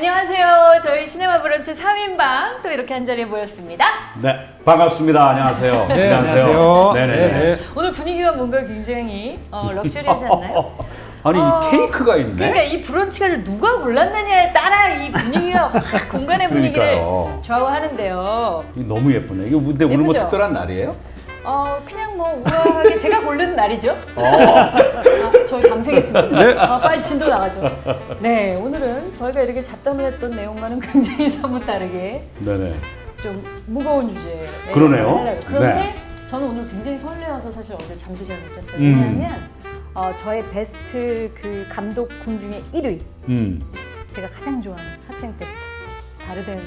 안녕하세요. 저희 시네마 브런치 3인방 또 이렇게 한자리에 모였습니다. 네, 반갑습니다. 안녕하세요. 네, 안녕하세요. 네네네. 오늘 분위기가 뭔가 굉장히 럭셔리하지 않나요? 아니, 이 케이크가 있네. 그러니까 이 브런치를 누가 골랐느냐에 따라 이 분위기가 확 공간의 분위기를 그러니까요. 좌우하는데요. 이거 너무 예쁘네. 이거 근데 오늘 뭐 예쁘죠? 특별한 날이에요? 그냥 뭐 우아하게 제가 고른 날이죠. 저희 밤새겠습니다. 네. 빨리 진도 나가죠. 네, 오늘은 저희가 이렇게 잡담을 했던 내용과는 굉장히 사뭇 다르게 네네. 좀 무거운 주제에 그러네요. 그런데 네. 저는 오늘 굉장히 설레어서 사실 어제 잠도 잘 못 잤어요. 왜냐하면 저의 베스트 그 감독군 중에 1위 제가 가장 좋아하는 학생 때부터 다르덴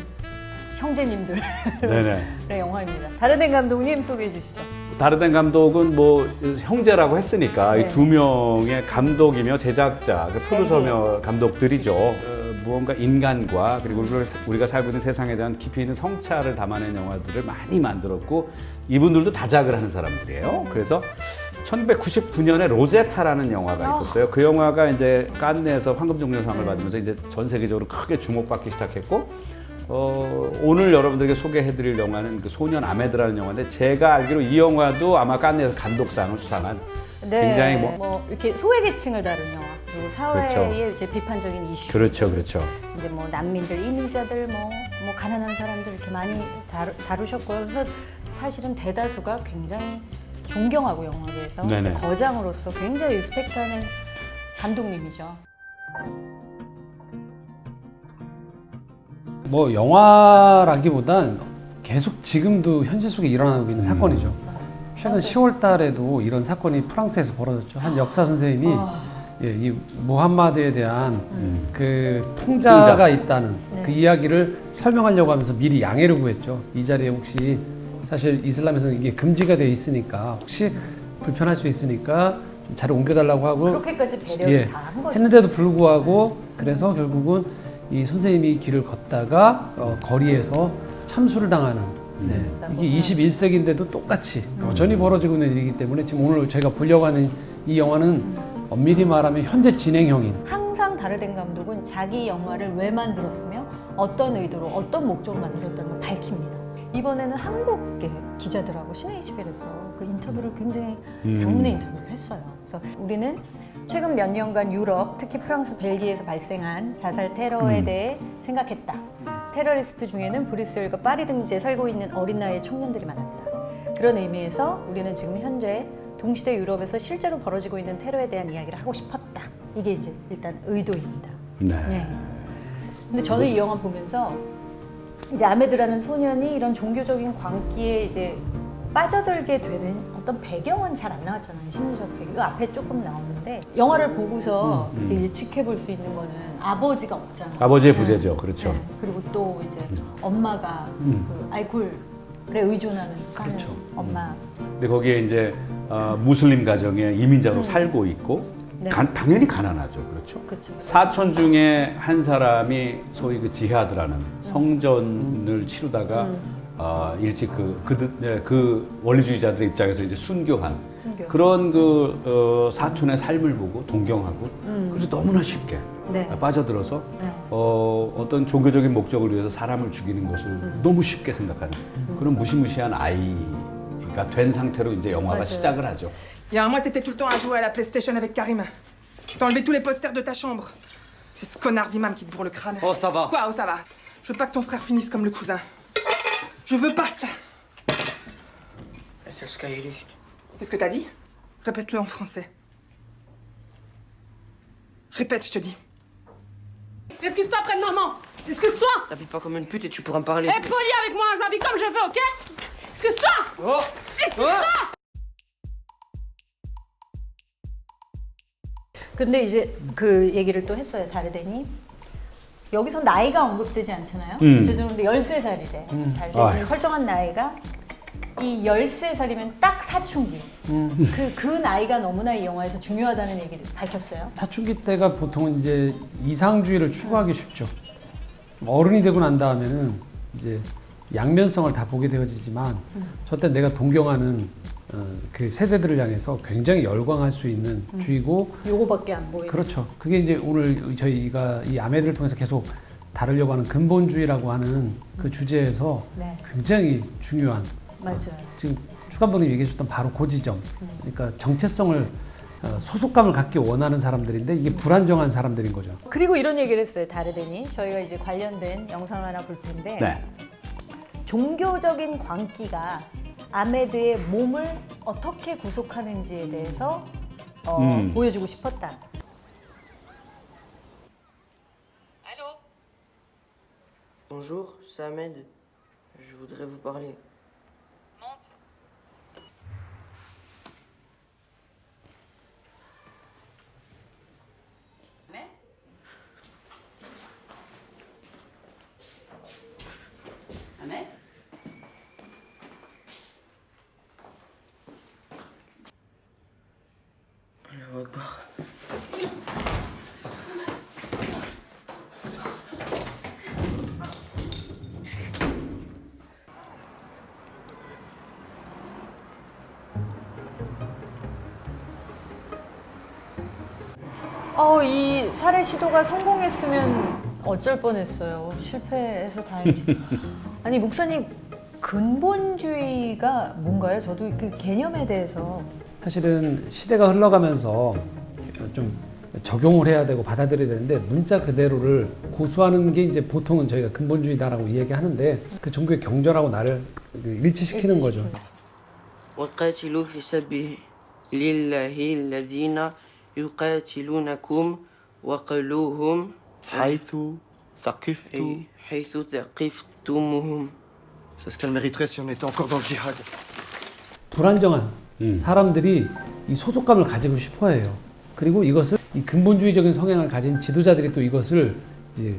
형제님들의 네네. 영화입니다. 다르덴 감독님 소개해 주시죠. 다르덴 감독은 뭐 형제라고 했으니까 네. 이 두 명의 감독이며 제작자, 프로듀서며 감독들이죠. 무언가 인간과 그리고 우리가 살고 있는 세상에 대한 깊이 있는 성찰을 담아낸 영화들을 많이 만들었고 이분들도 다작을 하는 사람들이에요. 그래서 1999년에 로제타라는 영화가 있었어요. 그 영화가 이제 칸네에서 황금종려상을 받으면서 이제 전 세계적으로 크게 주목받기 시작했고 오늘 여러분들에게 소개해드릴 영화는 그 소년 아메드라는 영화인데 제가 알기로 이 영화도 아마 칸네에서 감독상을 수상한 굉장히 뭐 이렇게 소외계층을 다룬 영화 그리고 사회의 그렇죠. 이제 비판적인 이슈 그렇죠. 이제 뭐 난민들, 이민자들, 뭐 가난한 사람들 이렇게 많이 다루셨고요. 그래서 사실은 대다수가 굉장히 존경하고 영화계에서 네네. 거장으로서 굉장히 리스펙트하는 감독님이죠. 뭐 영화라기보단 계속 지금도 현실 속에 일어나고 있는 사건이죠. 최근 10월 달에도 이런 사건이 프랑스에서 벌어졌죠. 한 역사 선생님이 이 무함마드에 대한 그 풍자가 있다는 그 이야기를 설명하려고 하면서 미리 양해를 구했죠. 이 자리에 혹시 사실 이슬람에서는 이게 금지가 돼 있으니까 혹시 불편할 수 있으니까 좀 자리 옮겨달라고 하고 그렇게까지 배려를 다 한 거죠. 했는데도 불구하고 그래서 결국은 이 선생님이 길을 걷다가 거리에서 참수를 당하는 이게 21세기인데도 똑같이 여전히 벌어지고 있는 일이기 때문에 지금 오늘 제가 보려고 하는 이 영화는 엄밀히 말하면 현재 진행형인 항상 다르덴 감독은 자기 영화를 왜 만들었으며 어떤 의도로 어떤 목적으로 만들었다는 걸 밝힙니다. 이번에는 한국계 기자들하고 신의21에서 그 인터뷰를 굉장히 장문의 인터뷰를 했어요. 그래서 우리는 최근 몇 년간 유럽, 특히 프랑스, 벨기에에서 발생한 자살 테러에 대해 생각했다. 테러리스트 중에는 브뤼셀과 파리 등지에 살고 있는 어린 나이의 청년들이 많았다. 그런 의미에서 우리는 지금 현재 동시대 유럽에서 실제로 벌어지고 있는 테러에 대한 이야기를 하고 싶었다. 이게 이제 일단 의도입니다. 네. 근데 저는 이 영화 보면서 이제 아메드라는 소년이 이런 종교적인 광기에 이제 빠져들게 되는 어떤 배경은 잘 안 나왔잖아요. 심리적 배경. 앞에 조금 나오는데 영화를 보고서 예측해 볼 수 있는 거는 아버지가 없잖아요. 아버지의 부재죠. 그렇죠. 네. 그리고 또 이제 엄마가 그 알코올에 의존하면서 사는 그렇죠. 엄마. 근데 거기에 이제 무슬림 가정에 이민자로 살고 있고 네. 당연히 가난하죠. 그렇죠. 그렇죠. 사촌 중에 한 사람이 소위 그 지하드라는 성전을 치르다가 일찍 그 원리주의자들의 입장에서 이제 순교한 그런 그 사촌의 삶을 보고 동경하고 그래서 너무나 쉽게 빠져들어서 어떤 종교적인 목적을 위해서 사람을 죽이는 것을 너무 쉽게 생각하는 그런 무시무시한 아이가 된 상태로 이제 영화가 시작을 하죠. Il y a un mois, t'étais tout le temps à jouer à la PlayStation avec Karim. T'as enlevé tous les posters de ta chambre. C'est ce connard d'imam qui te bourre le crâne. Oh, ça va. Quoi, oh, ça va? Je veux pas que ton frère finisse comme le cousin. Je veux pas de ça. Qu'est-ce que t'as dit? Répète-le en français. Répète, je te dis. Excuse-toi près de maman. Excuse-toi. T'habilles pas comme une pute et tu pourras me parler. Aie poli avec moi, je m'habille comme je veux, ok? Excuse-toi. Oh. Excuse-toi. 근데 이제 그 얘기를 또 했어요. 다르덴이. 여기서 나이가 언급되지 않잖아요. 죄송한데 13살이래. 다르덴이 설정한 나이가 이 13살이면 딱 사춘기. 그 나이가 너무나 이 영화에서 중요하다는 얘기를 밝혔어요. 사춘기 때가 보통은 이제 이상주의를 추구하기 쉽죠. 어른이 되고 난 다음에는 이제 양면성을 다 보게 되어지지만 저때 내가 동경하는 그 세대들을 향해서 굉장히 열광할 수 있는 주의고 요거밖에 안 보이는. 그렇죠. 그게 이제 오늘 저희가 이 아메드를 통해서 계속 다루려고 하는 근본주의라고 하는 그 주제에서 네. 굉장히 중요한 맞아요. 지금 추 감독님이 얘기해 주셨던 바로 그 지점. 그러니까 정체성을 소속감을 갖기 원하는 사람들인데 이게 불안정한 사람들인 거죠. 그리고 이런 얘기를 했어요. 다르데니. 저희가 이제 관련된 영상을 하나 볼 텐데 네. 종교적인 광기가 아메드의 몸을 어떻게 구속하는지에 대해서 보여주고 싶었다. Bonjour, c'est Ahmed. Je voudrais vous parler. Ahmed? Allahu Akbar. 이 살해 시도가 성공했으면 어쩔 뻔했어요. 실패해서 다행이지. 아니 목사님 근본주의가 뭔가요? 저도 그 개념에 대해서 사실은 시대가 흘러가면서 좀 적용을 해야 되고 받아들여야 되는데 문자 그대로를 고수하는 게 이제 보통은 저희가 근본주의다라고 이야기하는데 그 종교의 경전하고 나를 일치시키는 거죠. وقاتلوا في سبيل الله الذين يقاتلونكم وقلوهم حيث ثقفت. حيث ثقفتموهم. C'est ce qu'elle mériterait si on était encore dans le djihad. 불안정한 사람들이 이 소속감을 가지고 싶어해요. 그리고 이것을 이 근본주의적인 성향을 가진 지도자들이 또 이것을 이제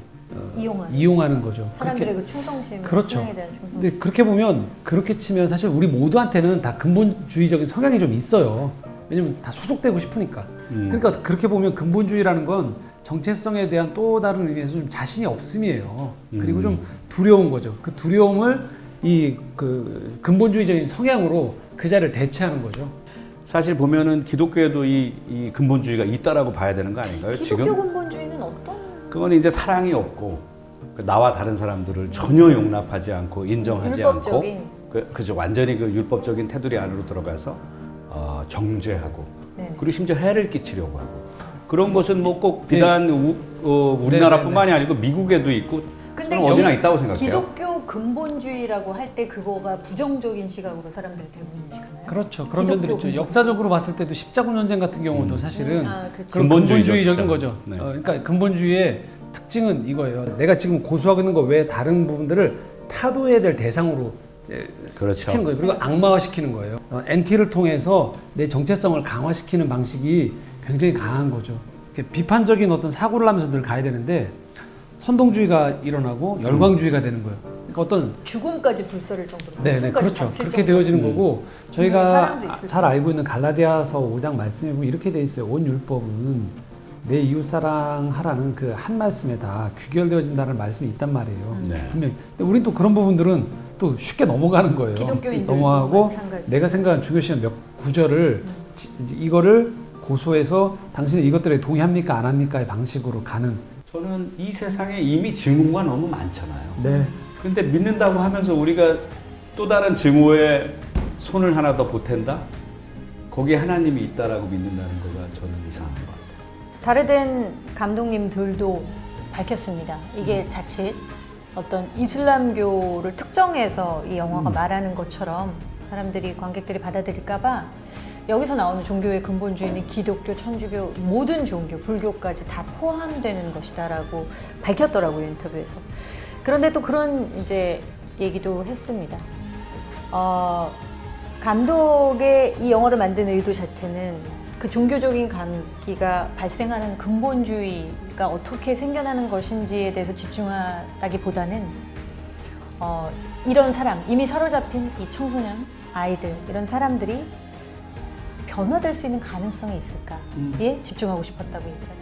이용하는 거죠. 사람들의 그 충성심, 그렇죠. 신앙에 대한 충성심. 근데 그렇게 보면 그렇게 치면 사실 우리 모두한테는 다 근본주의적인 성향이 좀 있어요. 왜냐면 다 소속되고 싶으니까. 그러니까 그렇게 보면 근본주의라는 건 정체성에 대한 또 다른 의미에서 좀 자신이 없음이에요. 그리고 좀 두려운 거죠. 그 두려움을 이 그 근본주의적인 성향으로 그 자리를 대체하는 거죠. 사실 보면은 기독교에도 이 근본주의가 있다라고 봐야 되는 거 아닌가요? 기독교 지금 근본주의는 어떤? 그건 이제 사랑이 없고 나와 다른 사람들을 전혀 용납하지 않고 인정하지 율법적인. 않고 그죠 완전히 그 율법적인 테두리 안으로 들어가서 정죄하고 네. 그리고 심지어 해를 끼치려고 하고 그런 것은 뭐 꼭 비단 우리나라뿐만이 아니고 미국에도 있고 근데 저는 어디나 있다고 생각해요. 기독교 근본주의라고 할 때 그거가 부정적인 시각으로 사람들이 대부분 인식하나요? 그렇죠. 그런 면들이 있죠. 역사적으로 봤을 때도 십자군 전쟁 같은 경우도 사실은 그렇죠. 그런 근본주의적인 거죠. 네. 그러니까 근본주의의 특징은 이거예요. 내가 지금 고수하고 있는 거 외에 다른 부분들을 타도해야 될 대상으로 그렇죠. 시키는 거예요. 그리고 악마화시키는 거예요. NT를 통해서 내 정체성을 강화시키는 방식이 굉장히 강한 거죠. 이렇게 비판적인 어떤 사고를 하면서 늘 가야 되는데 선동주의가 일어나고 열광주의가 되는 거예요. 그러니까 어떤 죽음까지 불서를 정도로 네, 목숨까지 그렇죠. 바칠 그렇게 정도로. 되어지는 거고 사랑도 저희가 있을 잘 알고 있는 갈라디아서 5장 말씀에 보면 이렇게 돼 있어요. 온 율법은 내 이웃 사랑하라는 그 한 말씀에 다 귀결되어진다는 말씀이 있단 말이에요. 네. 분명히. 근데 우린 또 그런 부분들은 또 쉽게 넘어가는 거예요. 기독교인들도 넘어가고 마찬가지. 내가 생각하는 중요시한 몇 구절을 이거를 고소해서 당신은 이것들에 동의합니까 안 합니까의 방식으로 가는. 저는 이 세상에 이미 증오가 너무 많잖아요. 네. 근데 믿는다고 하면서 우리가 또 다른 증오에 손을 하나 더 보탠다? 거기에 하나님이 있다라고 믿는다는 거가 저는 이상한 것 같아요. 다르덴 감독님들도 밝혔습니다. 이게 자칫 어떤 이슬람교를 특정해서 이 영화가 말하는 것처럼 사람들이 관객들이 받아들일까봐 여기서 나오는 종교의 근본주의는 기독교, 천주교, 모든 종교, 불교까지 다 포함되는 것이다라고 밝혔더라고요, 인터뷰에서. 그런데 또 그런 이제 얘기도 했습니다. 감독의 이 영화를 만든 의도 자체는 그 종교적인 관기가 발생하는 근본주의가 어떻게 생겨나는 것인지에 대해서 집중하다기보다는 이런 사람, 이미 사로잡힌 이 청소년, 아이들, 이런 사람들이 변화될 수 있는 가능성이 있을까에 집중하고 싶었다고 얘기를 합니다.